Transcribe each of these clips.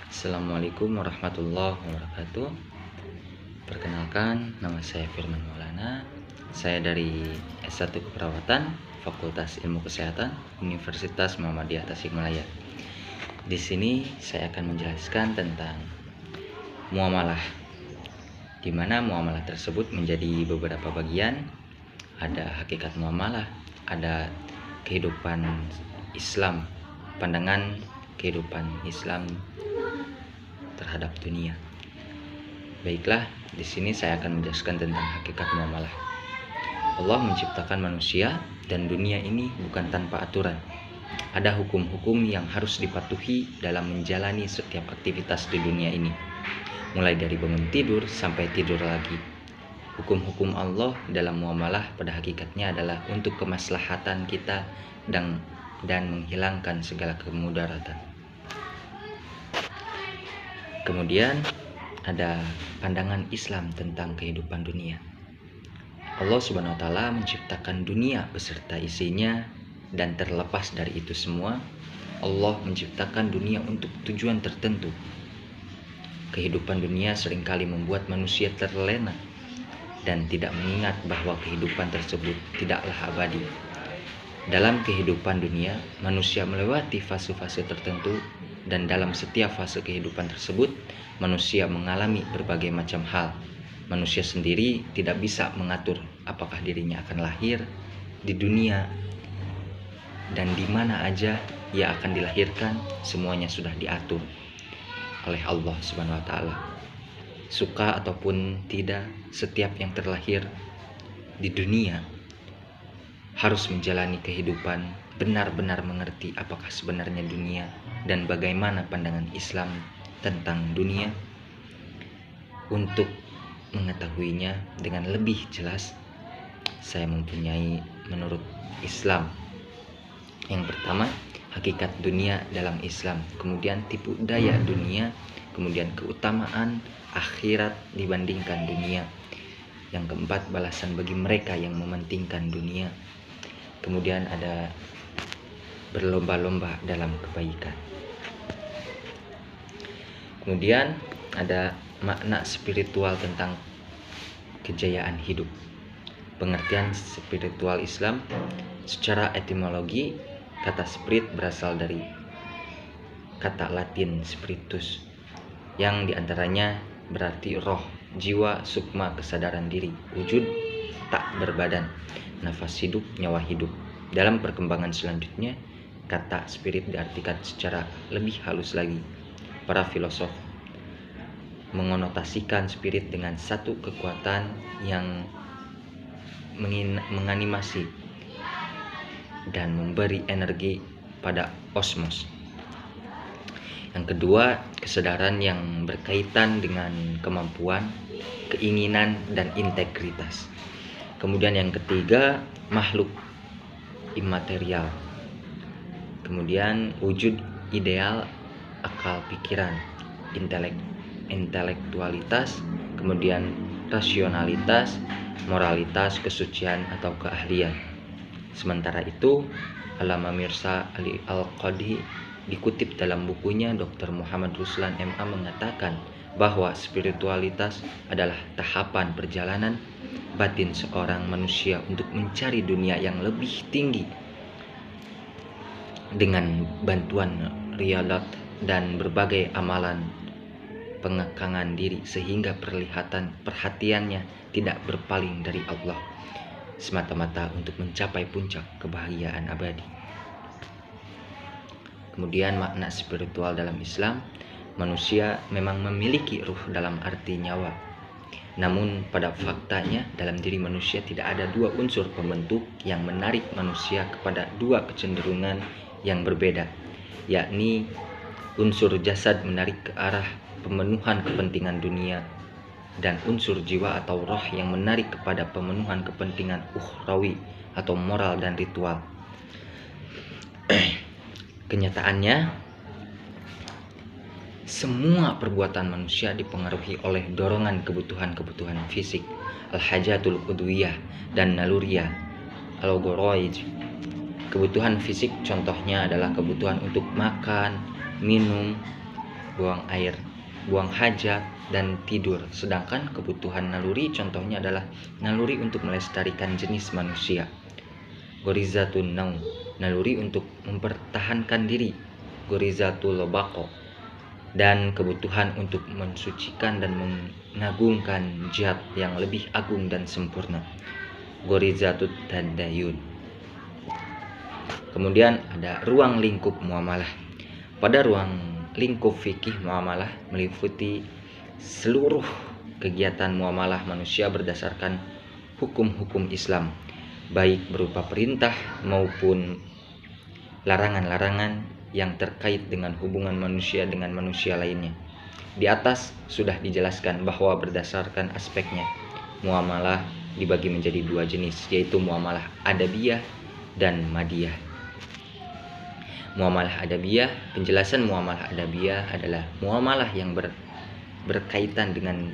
Assalamualaikum warahmatullahi wabarakatuh. Perkenalkan, nama saya Firman Maulana. Saya dari S1 Keperawatan, Fakultas Ilmu Kesehatan, Universitas Muhammadiyah Tasikmalaya. Di sini saya akan menjelaskan tentang muamalah, di mana muamalah tersebut menjadi beberapa bagian. Ada hakikat muamalah, ada kehidupan Islam, pandangan kehidupan Islam terhadap dunia. Baiklah, di sini saya akan menjelaskan tentang hakikat muamalah. Allah menciptakan manusia dan dunia ini bukan tanpa aturan. Ada hukum-hukum yang harus dipatuhi dalam menjalani setiap aktivitas di dunia ini, mulai dari bangun tidur sampai tidur lagi. Hukum-hukum Allah dalam muamalah pada hakikatnya adalah untuk kemaslahatan kita dan menghilangkan segala kemudaratan. Kemudian ada pandangan Islam tentang kehidupan dunia. Allah Subhanahu wa taala menciptakan dunia beserta isinya, dan terlepas dari itu semua, Allah menciptakan dunia untuk tujuan tertentu. Kehidupan dunia seringkali membuat manusia terlena dan tidak mengingat bahwa kehidupan tersebut tidaklah abadi. Dalam kehidupan dunia, manusia melewati fase-fase tertentu, dan dalam setiap fase kehidupan tersebut, manusia mengalami berbagai macam hal. Manusia sendiri tidak bisa mengatur apakah dirinya akan lahir di dunia dan di mana aja ia akan dilahirkan. Semuanya sudah diatur oleh Allah Subhanahu wa taala. Suka ataupun tidak, setiap yang terlahir di dunia harus menjalani kehidupan, benar-benar mengerti apakah sebenarnya dunia dan bagaimana pandangan Islam tentang dunia. Untuk mengetahuinya dengan lebih jelas, saya mempunyai menurut Islam. Yang pertama, hakikat dunia dalam Islam, kemudian tipu daya dunia, kemudian keutamaan akhirat dibandingkan dunia. Yang keempat, balasan bagi mereka yang mementingkan dunia. Kemudian ada berlomba-lomba dalam kebaikan. Kemudian ada makna spiritual tentang kejayaan hidup. Pengertian spiritual Islam secara etimologi, kata spirit berasal dari kata Latin spiritus, yang diantaranya berarti roh, jiwa, sukma, kesadaran diri, wujud tak berbadan, nafas hidup, nyawa hidup. Dalam perkembangan selanjutnya, kata spirit diartikan secara lebih halus lagi. Para filosof mengonotasikan spirit dengan satu kekuatan yang menganimasi dan memberi energi pada osmos. Yang kedua, kesadaran yang berkaitan dengan kemampuan, keinginan, dan integritas. Kemudian yang ketiga, makhluk imaterial. Kemudian wujud ideal, akal pikiran, intelektualitas, kemudian rasionalitas, moralitas, kesucian atau keahlian. Sementara itu, Allama Mirza Ali Al-Qadhi dikutip dalam bukunya Dr. Muhammad Ruslan MA mengatakan bahwa spiritualitas adalah tahapan perjalanan batin seorang manusia untuk mencari dunia yang lebih tinggi dengan bantuan riyadat dan berbagai amalan pengekangan diri, sehingga perhatiannya tidak berpaling dari Allah semata-mata untuk mencapai puncak kebahagiaan abadi. Kemudian makna spiritual dalam Islam, manusia memang memiliki ruh dalam arti nyawa. Namun pada faktanya dalam diri manusia tidak ada dua unsur pembentuk yang menarik manusia kepada dua kecenderungan yang berbeda, yakni unsur jasad menarik ke arah pemenuhan kepentingan dunia, dan unsur jiwa atau roh yang menarik kepada pemenuhan kepentingan ukhrawi atau moral dan ritual. Kenyataannya, semua perbuatan manusia dipengaruhi oleh dorongan kebutuhan-kebutuhan fisik, al-hajatul udwiyah, dan naluriyah, al-gharaij. Kebutuhan fisik contohnya adalah kebutuhan untuk makan, minum, buang air, buang hajat, dan tidur. Sedangkan kebutuhan naluri contohnya adalah naluri untuk melestarikan jenis manusia. Gorizatun naum, naluri untuk mempertahankan diri. Gorizatul baqo, dan kebutuhan untuk mensucikan dan mengagungkan zat yang lebih agung dan sempurna. Gorizatut tadayun. Kemudian ada ruang lingkup muamalah. Pada ruang lingkup fikih muamalah meliputi seluruh kegiatan muamalah manusia berdasarkan hukum-hukum Islam, baik berupa perintah maupun larangan-larangan yang terkait dengan hubungan manusia dengan manusia lainnya. Di atas sudah dijelaskan bahwa berdasarkan aspeknya, muamalah dibagi menjadi dua jenis, yaitu muamalah adabiyah dan madiyah. Muamalah adabiyah, penjelasan muamalah adabiyah adalah muamalah yang berkaitan dengan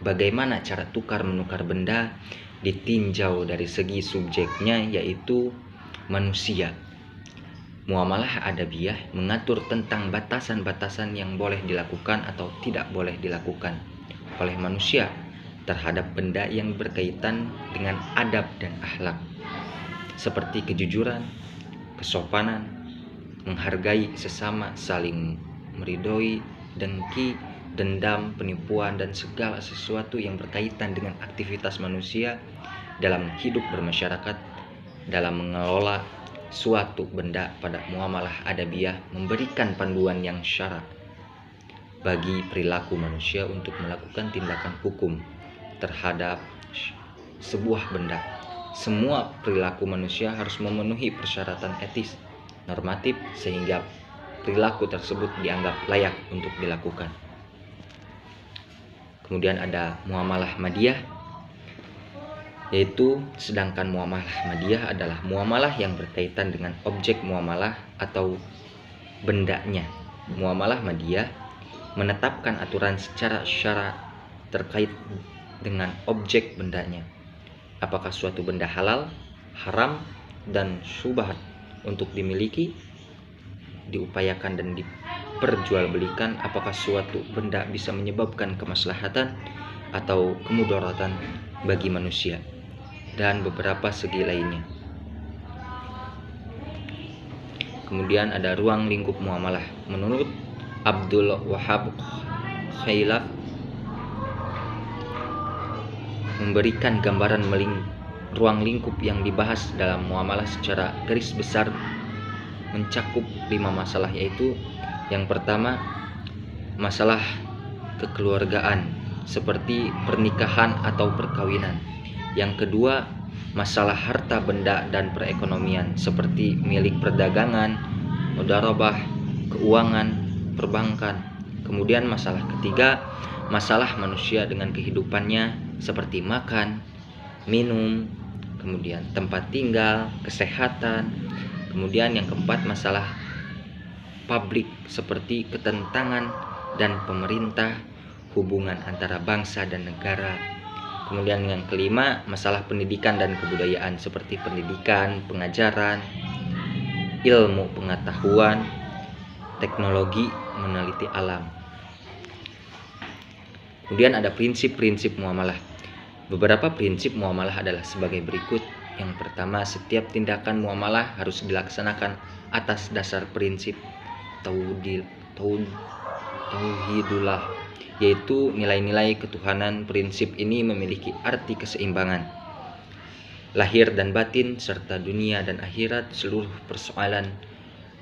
bagaimana cara tukar menukar benda ditinjau dari segi subjeknya, yaitu manusia. Muamalah adabiyah mengatur tentang batasan-batasan yang boleh dilakukan atau tidak boleh dilakukan oleh manusia terhadap benda yang berkaitan dengan adab dan akhlak, seperti kejujuran, kesopanan, menghargai sesama, saling meridhoi, dengki, dendam, penipuan, dan segala sesuatu yang berkaitan dengan aktivitas manusia dalam hidup bermasyarakat. Dalam mengelola suatu benda pada muamalah adabiyah memberikan panduan yang syara bagi perilaku manusia untuk melakukan tindakan hukum terhadap sebuah benda. Semua perilaku manusia harus memenuhi persyaratan etis, normatif, sehingga perilaku tersebut dianggap layak untuk dilakukan. Kemudian ada muamalah madiyah, yaitu sedangkan muamalah madiyah adalah muamalah yang berkaitan dengan objek muamalah atau bendanya. Muamalah madiyah menetapkan aturan secara syara terkait dengan objek bendanya. Apakah suatu benda halal, haram, dan syubhat untuk dimiliki, diupayakan, dan diperjualbelikan? Apakah suatu benda bisa menyebabkan kemaslahatan atau kemudaratan bagi manusia, dan beberapa segi lainnya. Kemudian ada ruang lingkup muamalah. Menurut Abdul Wahab Khailaf memberikan gambaran ruang lingkup yang dibahas dalam muamalah secara garis besar mencakup 5 masalah, yaitu yang pertama, masalah kekeluargaan seperti pernikahan atau perkawinan. Yang kedua, masalah harta benda dan perekonomian seperti milik perdagangan, mudharabah, keuangan, perbankan. Kemudian masalah ketiga, masalah manusia dengan kehidupannya seperti makan, minum, kemudian tempat tinggal, kesehatan. Kemudian yang keempat, masalah publik seperti ketentangan dan pemerintah, hubungan antara bangsa dan negara. Kemudian yang kelima, masalah pendidikan dan kebudayaan seperti pendidikan, pengajaran, ilmu pengetahuan, teknologi, meneliti alam. Kemudian ada prinsip-prinsip muamalah. Beberapa prinsip muamalah adalah sebagai berikut. Yang pertama, setiap tindakan muamalah harus dilaksanakan atas dasar prinsip tauhidullah, yaitu nilai-nilai ketuhanan. Prinsip ini memiliki arti keseimbangan lahir dan batin serta dunia dan akhirat. Seluruh persoalan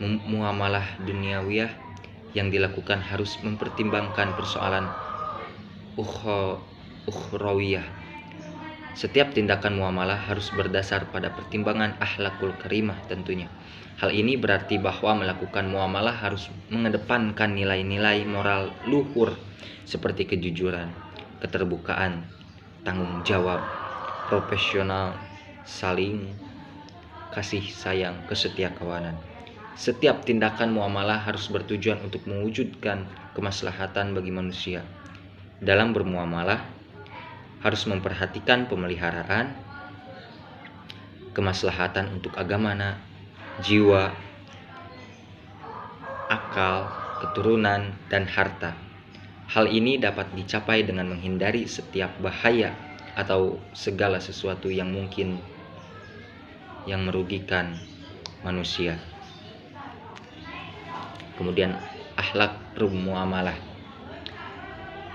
muamalah duniawiyah yang dilakukan harus mempertimbangkan persoalan ukhrawiyah. Setiap tindakan muamalah harus berdasar pada pertimbangan akhlakul karimah tentunya. Hal ini berarti bahwa melakukan muamalah harus mengedepankan nilai-nilai moral luhur seperti kejujuran, keterbukaan, tanggung jawab, profesional, saling kasih sayang, kesetiakawanan. Setiap tindakan muamalah harus bertujuan untuk mewujudkan kemaslahatan bagi manusia. Dalam bermuamalah harus memperhatikan pemeliharaan, kemaslahatan untuk agama, jiwa, akal, keturunan, dan harta. Hal ini dapat dicapai dengan menghindari setiap bahaya atau segala sesuatu yang mungkin yang merugikan manusia. Kemudian akhlak bermuamalah.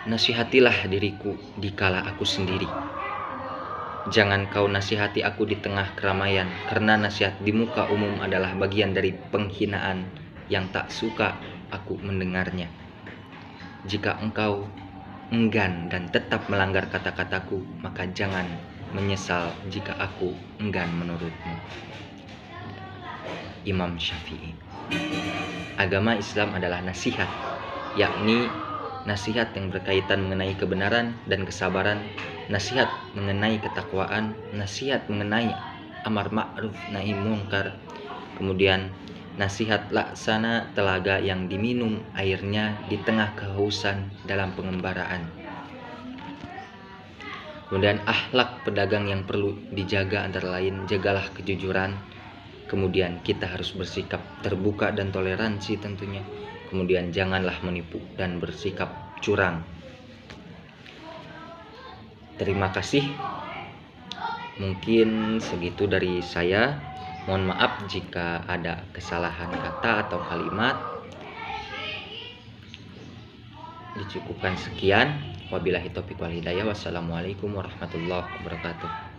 Nasihatilah diriku dikala aku sendiri. Jangan kau nasihati aku di tengah keramaian, karena nasihat di muka umum adalah bagian dari penghinaan yang tak suka aku mendengarnya. Jika engkau enggan dan tetap melanggar kata-kataku, maka jangan menyesal jika aku enggan menurutmu. Imam Syafi'i. Agama Islam adalah nasihat, yakni nasihat yang berkaitan mengenai kebenaran dan kesabaran, nasihat mengenai ketakwaan, nasihat mengenai amar ma'ruf nahi munkar, kemudian nasihat laksana telaga yang diminum airnya di tengah kehausan dalam pengembaraan. Kemudian akhlak pedagang yang perlu dijaga antara lain, jagalah kejujuran. Kemudian kita harus bersikap terbuka dan toleransi tentunya. Kemudian janganlah menipu dan bersikap curang. Terima kasih. Mungkin segitu dari saya. Mohon maaf jika ada kesalahan kata atau kalimat. Dicukupkan sekian. Wabillahi taufiq wal hidayah. Wassalamualaikum warahmatullahi wabarakatuh.